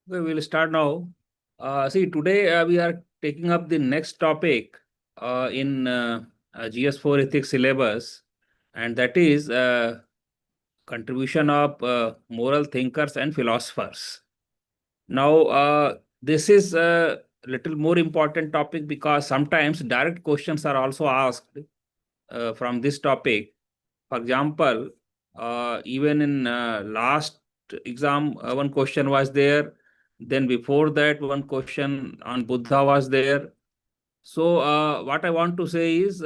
Okay, we'll start now. See, today we are taking up the next topic in GS4 ethics syllabus, and that is contribution of moral thinkers and philosophers. Now, this is a little more important topic because sometimes direct questions are also asked from this topic. For example, even in last exam, one question was there. Then before that, one question on Buddha was there. So what I want to say is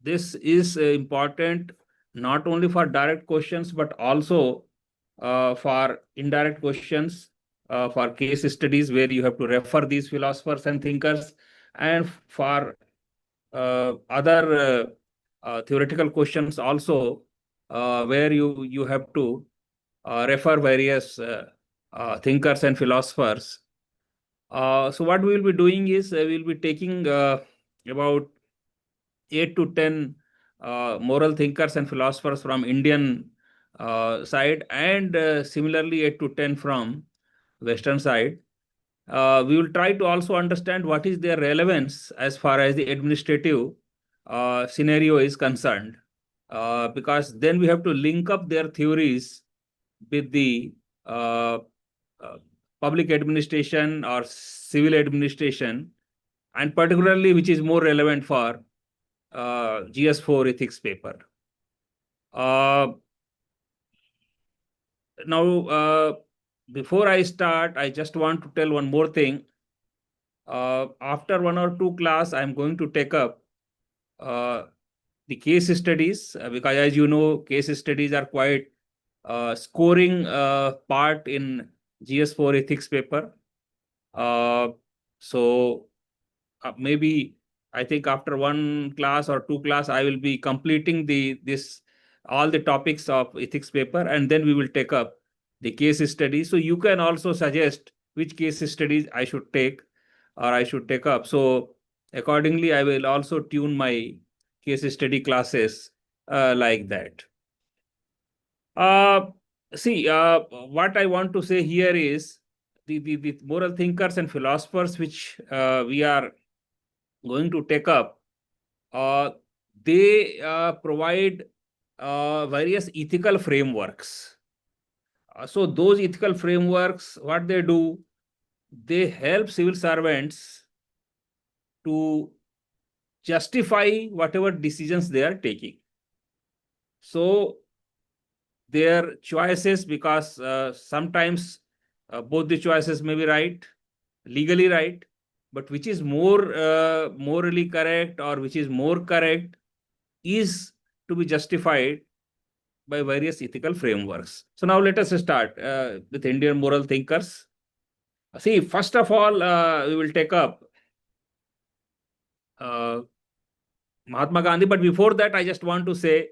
this is important not only for direct questions but also for indirect questions, for case studies where you have to refer these philosophers and thinkers, and for other theoretical questions also, where you have to refer various thinkers and philosophers. So what we will be doing is we'll be taking about 8 to 10 moral thinkers and philosophers from Indian side, and similarly 8 to 10 from Western side. We will try to also understand what is their relevance as far as the administrative scenario is concerned, because then we have to link up their theories with the uh, uh, public administration or civil administration, and particularly which is more relevant for GS4 ethics paper. Uh, now, before I start, I just want to tell one more thing. After one or two class, I'm going to take up the case studies, because as you know, case studies are quite scoring part in GS4 ethics paper. So maybe I think after one class or two class, I will be completing this all the topics of ethics paper, and then we will take up the case study. So you can also suggest which case studies I should take or I should take up. So accordingly, I will also tune my case study classes like that. Uh, See, what I want to say here is the moral thinkers and philosophers which we are going to take up, uh, they provide various ethical frameworks. So those ethical frameworks, what they do, they help civil servants to justify whatever decisions they are taking. So their choices, because sometimes both the choices may be right, legally right, but which is more morally correct or which is more correct is to be justified by various ethical frameworks. So now let us start with Indian moral thinkers. See, first of all, we will take up uh, Mahatma Gandhi. But before that, I just want to say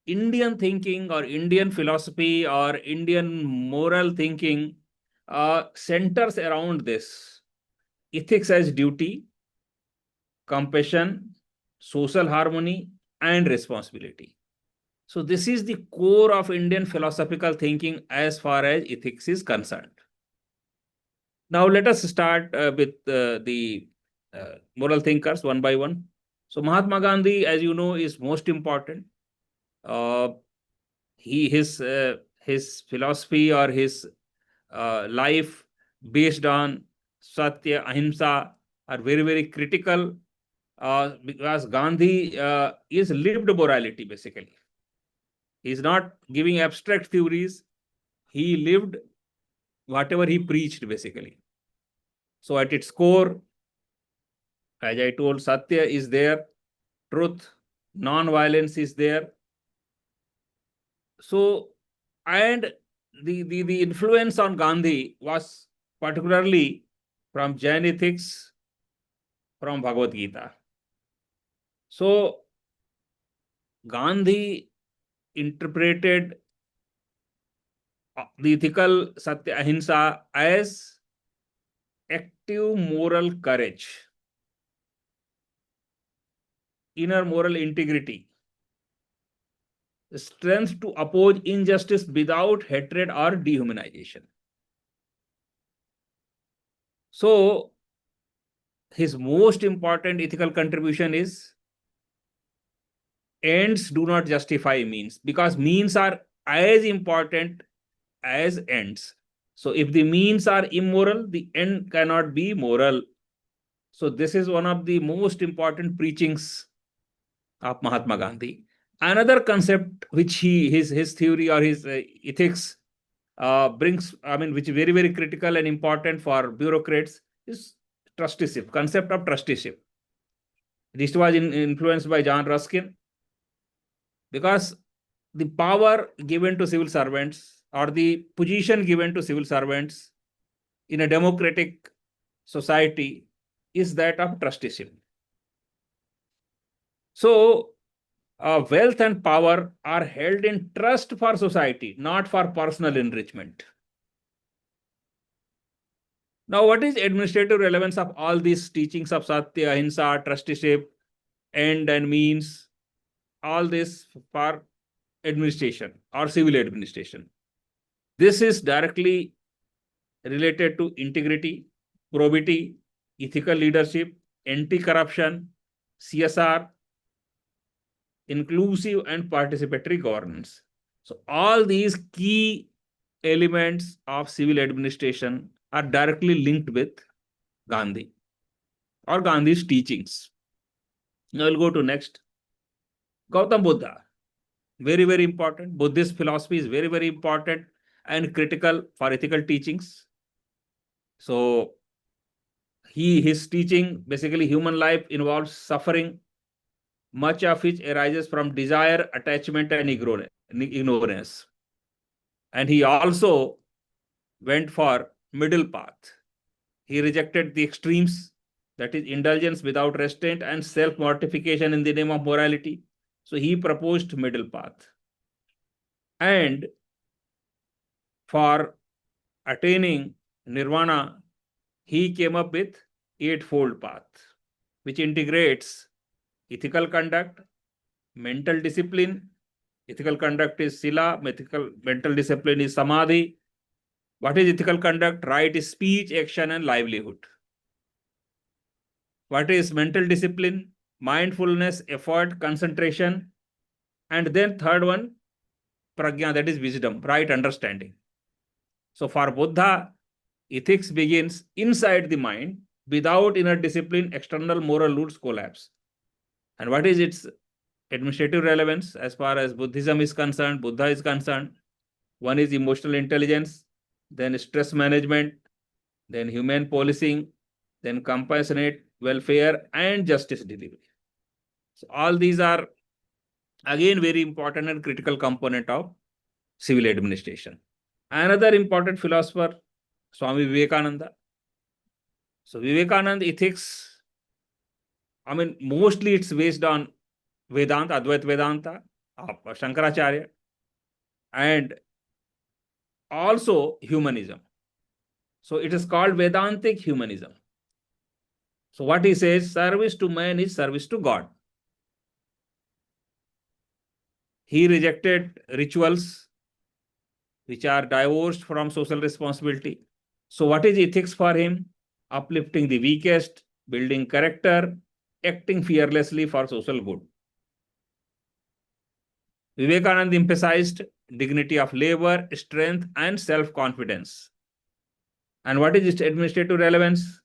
Indian thinking or Indian philosophy or Indian moral thinking centers around this: ethics as duty, compassion, social harmony, and responsibility. So this is the core of Indian philosophical thinking as far as ethics is concerned. Now let us start with the moral thinkers one by one. So Mahatma Gandhi, as you know, is most important. Uh, his philosophy or his life based on Satya, Ahimsa are very, very critical, because Gandhi is lived morality basically. He is not giving abstract theories. He lived whatever he preached basically. So at its core, as I told, Satya is there, truth, non-violence is there. So, and the influence on Gandhi was particularly from Jain ethics, from Bhagavad Gita. So Gandhi interpreted the ethical Satya Ahimsa as active moral courage, inner moral integrity, strength to oppose injustice without hatred or dehumanization. So his most important ethical contribution is ends do not justify means, because means are as important as ends. So if the means are immoral, the end cannot be moral. So this is one of the most important preachings of Mahatma Gandhi. Another concept which his theory or his ethics brings, I mean, which is very, very critical and important for bureaucrats, is trusteeship, concept of trusteeship. This was influenced by John Ruskin, because the power given to civil servants or the position given to civil servants in a democratic society is that of trusteeship. So wealth and power are held in trust for society, not for personal enrichment. Now, what is administrative relevance of all these teachings of Satya, Ahimsa, trusteeship, end and means, all this for administration or civil administration? This is directly related to integrity, probity, ethical leadership, anti-corruption, CSR, inclusive and participatory governance. So all these key elements of civil administration are directly linked with Gandhi or Gandhi's teachings. Now we'll go to next. Gautam Buddha, very, very important. Buddhist philosophy is very, very important and critical for ethical teachings. So his teaching, basically human life involves suffering, much of which arises from desire, attachment, and ignorance. And he also went for middle path. He rejected the extremes, that is indulgence without restraint and self-mortification in the name of morality. So he proposed middle path. And for attaining nirvana, he came up with eightfold path, which integrates ethical conduct, mental discipline. Ethical conduct is sila, mental discipline is samadhi. What is ethical conduct? Right speech, action, and livelihood. What is mental discipline? Mindfulness, effort, concentration. And then third one, prajna, that is wisdom, right understanding. So for Buddha, ethics begins inside the mind. Without inner discipline, external moral rules collapse. And what is its administrative relevance as far as Buddhism is concerned, Buddha is concerned? One is emotional intelligence, then stress management, then human policing, then compassionate welfare and justice delivery. So all these are again very important and critical component of civil administration. Another important philosopher, Swami Vivekananda. So Vivekananda ethics, I mean, mostly it's based on Vedanta, Advaita Vedanta of Shankaracharya, and also humanism. So it is called Vedantic humanism. So what he says, service to man is service to God. He rejected rituals which are divorced from social responsibility. So what is ethics for him? Uplifting the weakest, building character, acting fearlessly for social good. Vivekananda emphasized dignity of labor, strength, and self-confidence. And what is its administrative relevance?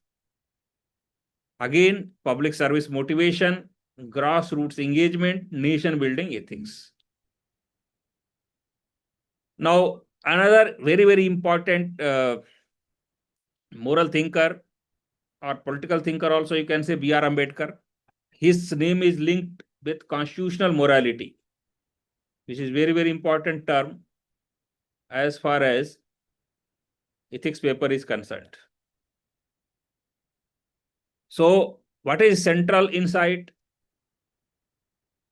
Again, public service motivation, grassroots engagement, nation building ethics. Now, another very, very important moral thinker or political thinker also, you can say B.R. Ambedkar. His name is linked with constitutional morality, which is very, very important term as far as ethics paper is concerned. So what is central insight?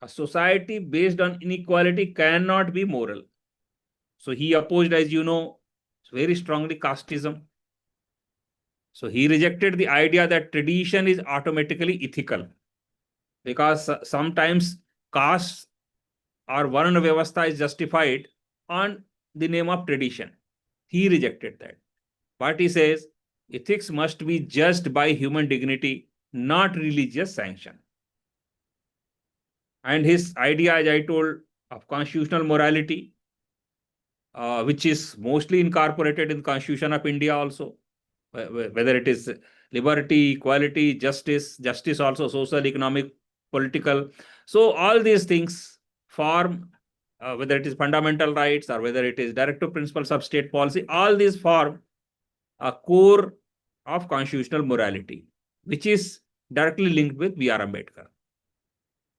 A society based on inequality cannot be moral. So he opposed, as you know, very strongly casteism. So he rejected the idea that tradition is automatically ethical, because sometimes caste or Varna Vyavastha is justified on the name of tradition. He rejected that. But he says ethics must be judged by human dignity, not religious sanction. And his idea, as I told, of constitutional morality, which is mostly incorporated in the Constitution of India also, whether it is liberty, equality, justice also, social, economic, political. So all these things form, whether it is fundamental rights or whether it is directive principles of state policy, all these form a core of constitutional morality, which is directly linked with B.R. Ambedkar.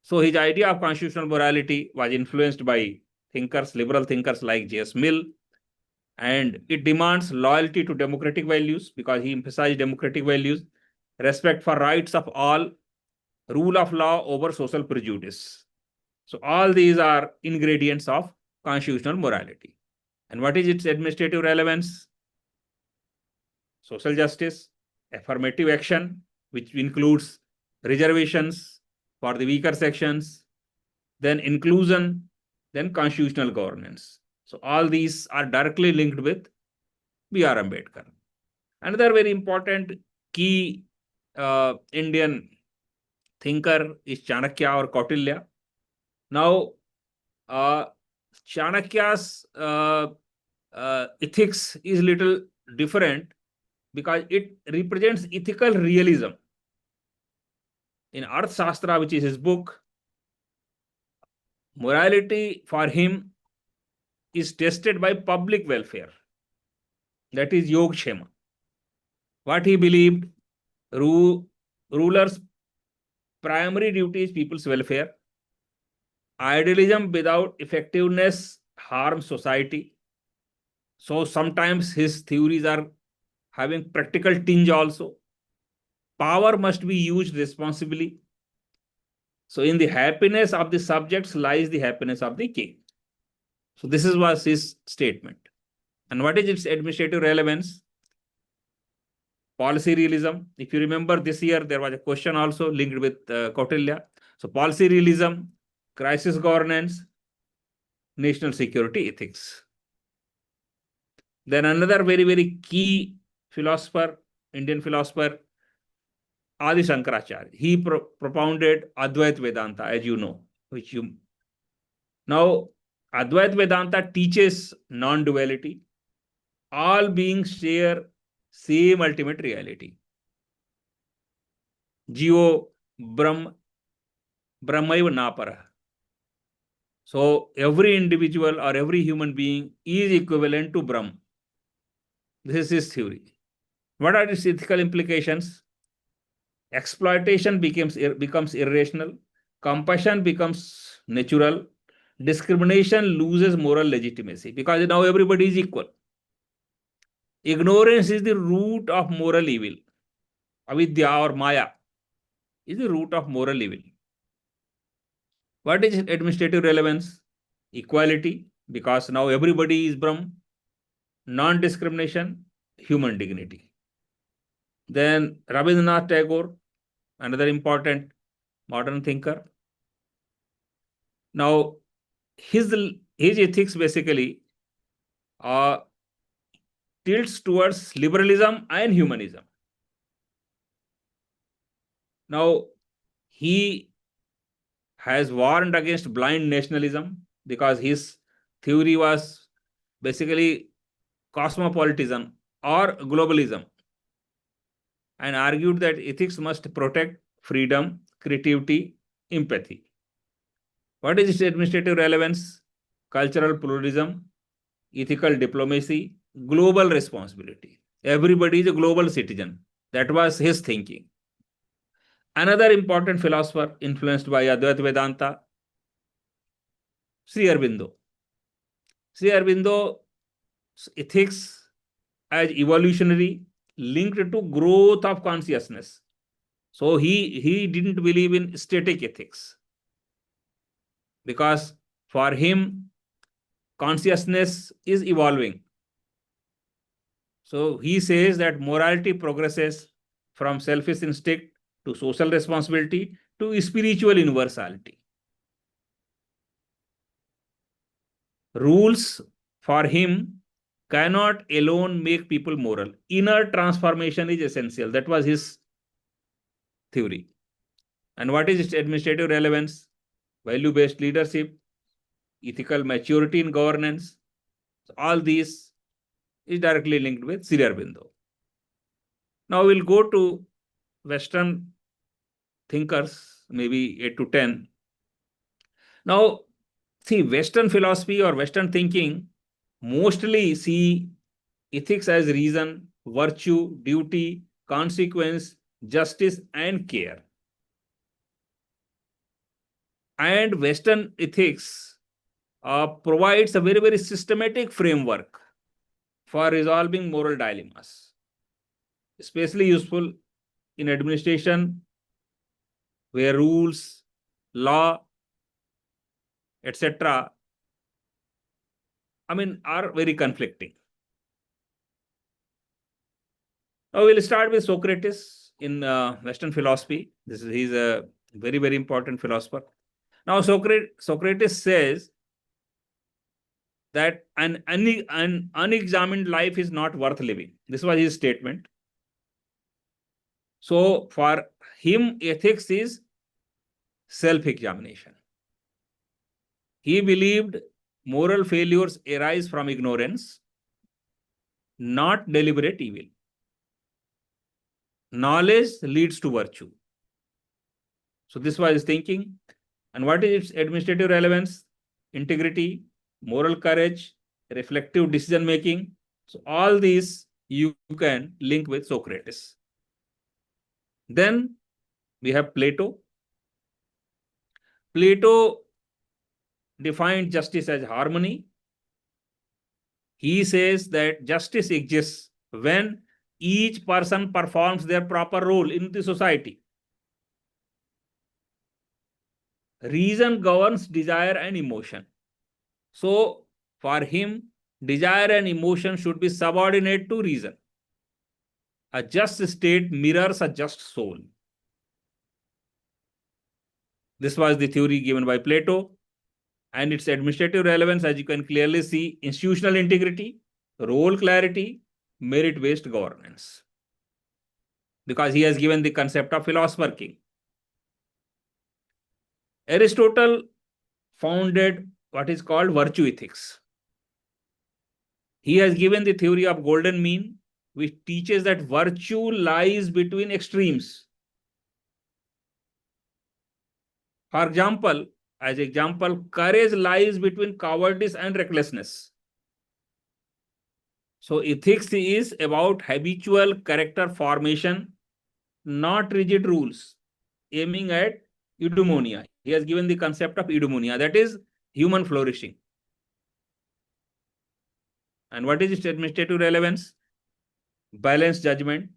So his idea of constitutional morality was influenced by thinkers, liberal thinkers like J.S. Mill, and it demands loyalty to democratic values because he emphasized democratic values, respect for rights of all, rule of law over social prejudice. So all these are ingredients of constitutional morality. And what is its administrative relevance? Social justice, affirmative action, which includes reservations for the weaker sections, then inclusion, then constitutional governance. So all these are directly linked with B.R. Ambedkar. Another very important key Indian thinker is Chanakya or Kautilya. Now, Chanakya's ethics is little different because it represents ethical realism. In Arthashastra, which is his book, morality for him is tested by public welfare. That is Yogkshema. What he believed, rulers' primary duty is people's welfare. Idealism without effectiveness harms society. So sometimes his theories are having practical tinge also. Power must be used responsibly. So in the happiness of the subjects lies the happiness of the king. So this was his statement. And what is its administrative relevance? Policy realism. If you remember this year, there was a question also linked with Kautilya. So policy realism, crisis governance, national security ethics. Then another very, very key philosopher, Indian philosopher, Adi Shankaracharya. He propounded Advaita Vedanta, as you know, which you... Now, Advaita Vedanta teaches non-duality. All beings share same ultimate reality. Jivo Brahma, Brahmaiva Napara. So every individual or every human being is equivalent to Brahma. This is his theory. What are its ethical implications? Exploitation becomes irrational. Compassion becomes natural. Discrimination loses moral legitimacy because now everybody is equal. Ignorance is the root of moral evil. Avidya or Maya is the root of moral evil. What is administrative relevance? Equality, because now everybody is Brahma. Non-discrimination, human dignity. Then Rabindranath Tagore, another important modern thinker. Now, his ethics basically tilts towards liberalism and humanism. Now, he has warned against blind nationalism because his theory was basically cosmopolitanism or globalism, and argued that ethics must protect freedom, creativity, empathy. What is its administrative relevance? Cultural pluralism, ethical diplomacy, global responsibility. Everybody is a global citizen. That was his thinking. Another important philosopher influenced by Advaita Vedanta, Sri Aurobindo. Sri Aurobindo's ethics as evolutionary linked to growth of consciousness. So he didn't believe in static ethics because for him, consciousness is evolving. So he says that morality progresses from selfish instinct to social responsibility to spiritual universality. Rules for him cannot alone make people moral. Inner transformation is essential. That was his theory. And what is its administrative relevance? Value-based leadership, ethical maturity in governance. So all these is directly linked with Sri Aurobindo. Now we'll go to Western thinkers, maybe 8 to 10. Now, see, Western philosophy or Western thinking mostly see ethics as reason, virtue, duty, consequence, justice, and care. And Western ethics provides a very, very systematic framework for resolving moral dilemmas, especially useful in administration, where rules, law, etc., are very conflicting. Now we'll start with Socrates in Western philosophy. He's a very, very important philosopher. Now Socrates says that an unexamined life is not worth living. This was his statement. So for him, ethics is self-examination. He believed moral failures arise from ignorance, not deliberate evil. Knowledge leads to virtue. So this was his thinking. And what is its administrative relevance? Integrity, moral courage, reflective decision making. So all these you can link with Socrates. Then we have Plato. Plato defined justice as harmony. He says that justice exists when each person performs their proper role in the society. Reason governs desire and emotion. So for him, desire and emotion should be subordinate to reason. A just state mirrors a just soul. This was the theory given by Plato. And its administrative relevance, as you can clearly see, institutional integrity, role clarity, merit-based governance. Because he has given the concept of philosopher king. Aristotle founded what is called virtue ethics. He has given the theory of golden mean, which teaches that virtue lies between extremes. For example, courage lies between cowardice and recklessness. So ethics is about habitual character formation, not rigid rules, aiming at eudaimonia. He has given the concept of eudaimonia, that is human flourishing. And what is its administrative relevance? Balanced judgment,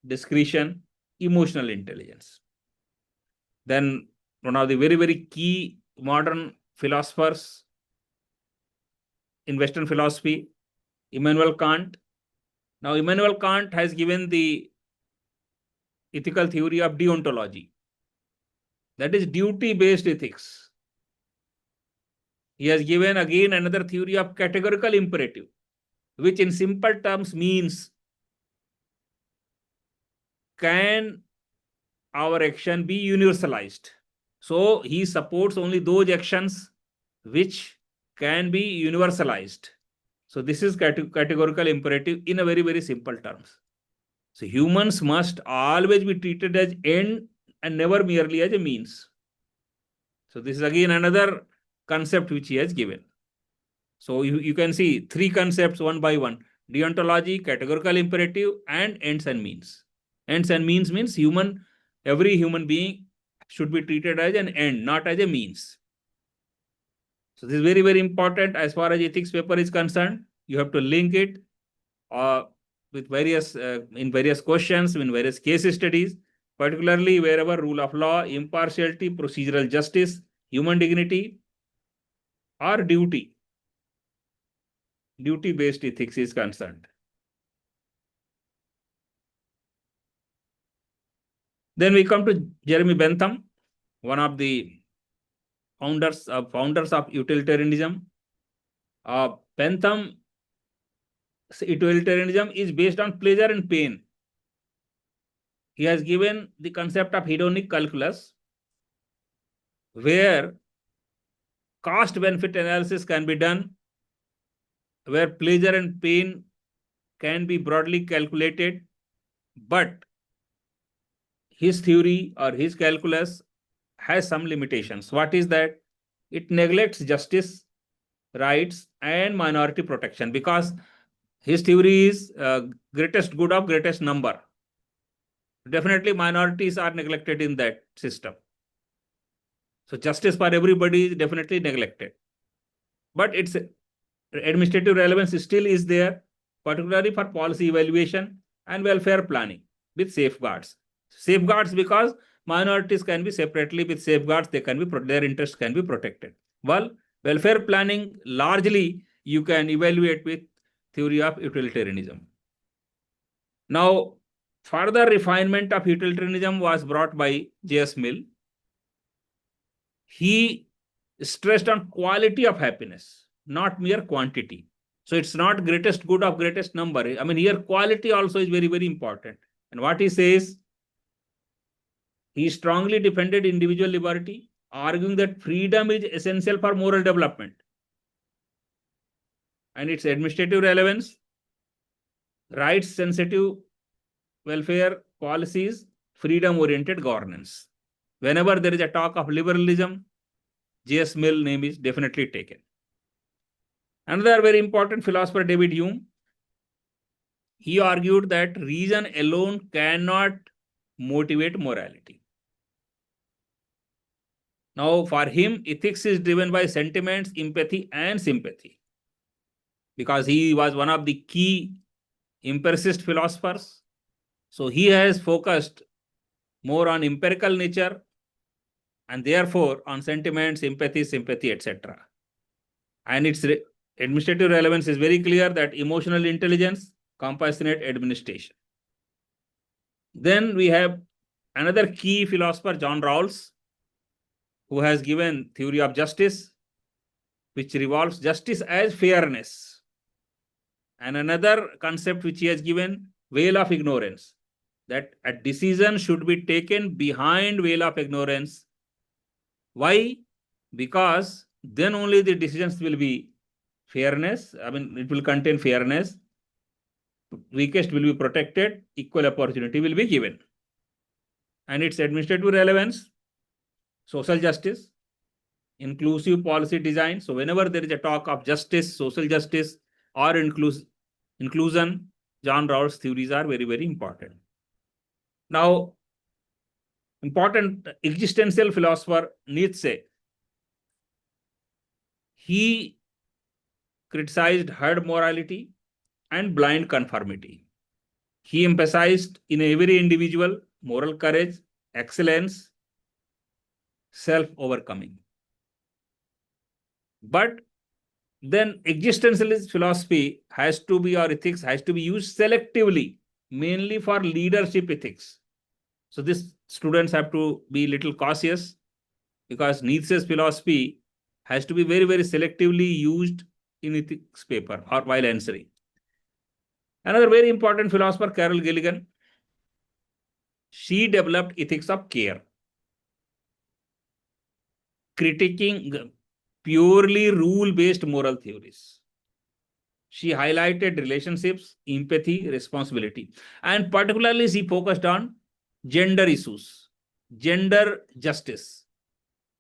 discretion, emotional intelligence. Then one of the very, very key modern philosophers in Western philosophy, Immanuel Kant. Now, Immanuel Kant has given the ethical theory of deontology. That is duty-based ethics. He has given again another theory of categorical imperative, which in simple terms means, can our action be universalized? So he supports only those actions which can be universalized. So this is categorical imperative in a very, very simple terms. So humans must always be treated as end and never merely as a means. So this is again another concept which he has given. So you can see three concepts one by one: deontology, categorical imperative, and ends and means. Ends and means means every human being should be treated as an end, not as a means. So this is very, very important as far as ethics paper is concerned. You have to link it with various in various questions, in various case studies, particularly wherever rule of law, impartiality, procedural justice, human dignity, or duty-based ethics is concerned. Then we come to Jeremy Bentham, one of the founders of utilitarianism. Bentham utilitarianism is based on pleasure and pain. He has given the concept of hedonic calculus, where cost benefit analysis can be done, where pleasure and pain can be broadly calculated, but his theory or his calculus has some limitations. What is that? It neglects justice, rights, and minority protection, because his theory is greatest good of greatest number. Definitely minorities are neglected in that system. So justice for everybody is definitely neglected. But its administrative relevance still is there, particularly for policy evaluation and welfare planning with safeguards. Safeguards because minorities can be separately with safeguards, they can be their interests can be protected. Well, welfare planning largely you can evaluate with theory of utilitarianism. Now, further refinement of utilitarianism was brought by J.S. Mill. He stressed on quality of happiness, not mere quantity. So it's not greatest good of greatest number. I mean, here quality also is very, very important. And what he says, he strongly defended individual liberty, arguing that freedom is essential for moral development. And its administrative relevance, rights sensitive welfare policies, freedom oriented governance. Whenever there is a talk of liberalism, J.S. Mill name is definitely taken. Another very important philosopher, David Hume, he argued that reason alone cannot motivate morality. Now, for him, ethics is driven by sentiments, empathy, and sympathy, because he was one of the key empiricist philosophers. So he has focused more on empirical nature and therefore on sentiments, empathy, sympathy, etc. And its administrative relevance is very clear, that emotional intelligence, compassionate administration. Then we have another key philosopher, John Rawls, who has given theory of justice, which revolves justice as fairness. And another concept which he has given, veil of ignorance, that a decision should be taken behind veil of ignorance. Why? Because then only the decisions will be fairness. I mean, it will contain fairness. Weakest will be protected. Equal opportunity will be given. And its administrative relevance, social justice, inclusive policy design. So whenever there is a talk of justice, social justice, or inclusion, John Rawls' theories are very, very important. Now, important existential philosopher Nietzsche, he criticized herd morality and blind conformity. He emphasized in every individual moral courage, excellence, self-overcoming. But then existentialist philosophy has to be, or ethics has to be used selectively, mainly for leadership ethics. So this students have to be little cautious, because Nietzsche's philosophy has to be very, very selectively used in ethics paper or while answering. Another very important philosopher, Carol Gilligan, she developed ethics of care, critiquing purely rule-based moral theories. She highlighted relationships, empathy, responsibility, and particularly she focused on gender issues, gender justice,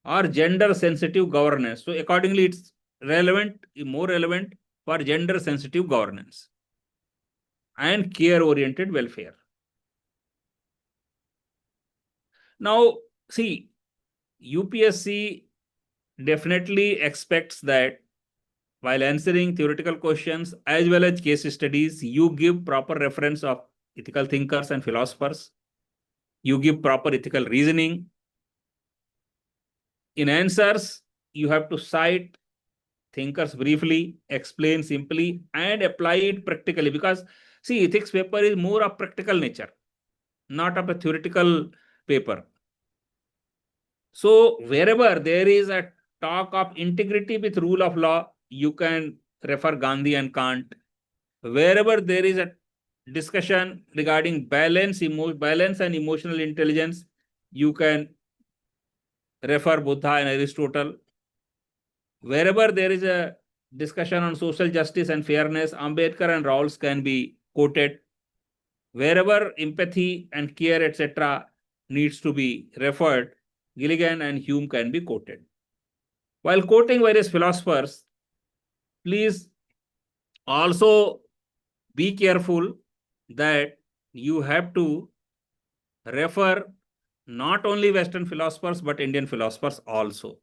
or gender-sensitive governance. So accordingly, it's relevant, more relevant for gender-sensitive governance and care-oriented welfare. Now, see, UPSC definitely expects that while answering theoretical questions as well as case studies, you give proper reference of ethical thinkers and philosophers. You give proper ethical reasoning. In answers, you have to cite thinkers briefly, explain simply, and apply it practically. Because, see, ethics paper is more of practical nature, not of a theoretical paper. So, wherever there is a talk of integrity with rule of law, you can refer Gandhi and Kant. Wherever there is a discussion regarding balance and emotional intelligence, you can refer Buddha and Aristotle. Wherever there is a discussion on social justice and fairness, Ambedkar and Rawls can be quoted. Wherever empathy and care, etc., needs to be referred, Gilligan and Hume can be quoted. While quoting various philosophers, please also be careful that you have to refer not only Western philosophers but Indian philosophers also,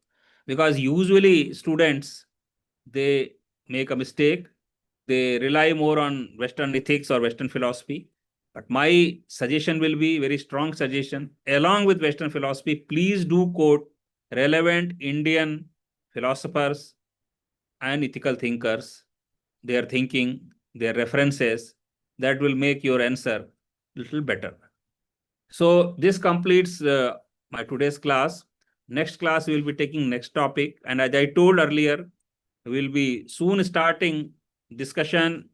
because usually students, they make a mistake. They rely more on Western ethics or Western philosophy. But my suggestion will be very strong suggestion. Along with Western philosophy, please do quote relevant Indian philosophers and ethical thinkers, their thinking, their references. That will make your answer a little better. So this completes my today's class. Next class, we will be taking next topic. And as I told earlier, we will be soon starting discussion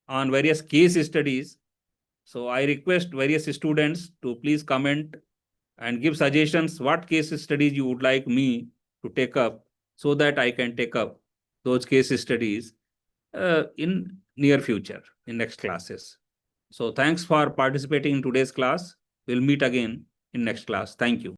on various case studies. So I request various students to please comment and give suggestions what case studies you would like me to take up, so that I can take up those case studies in near future, in next classes. So thanks for participating in today's class. We'll meet again in next class. Thank you.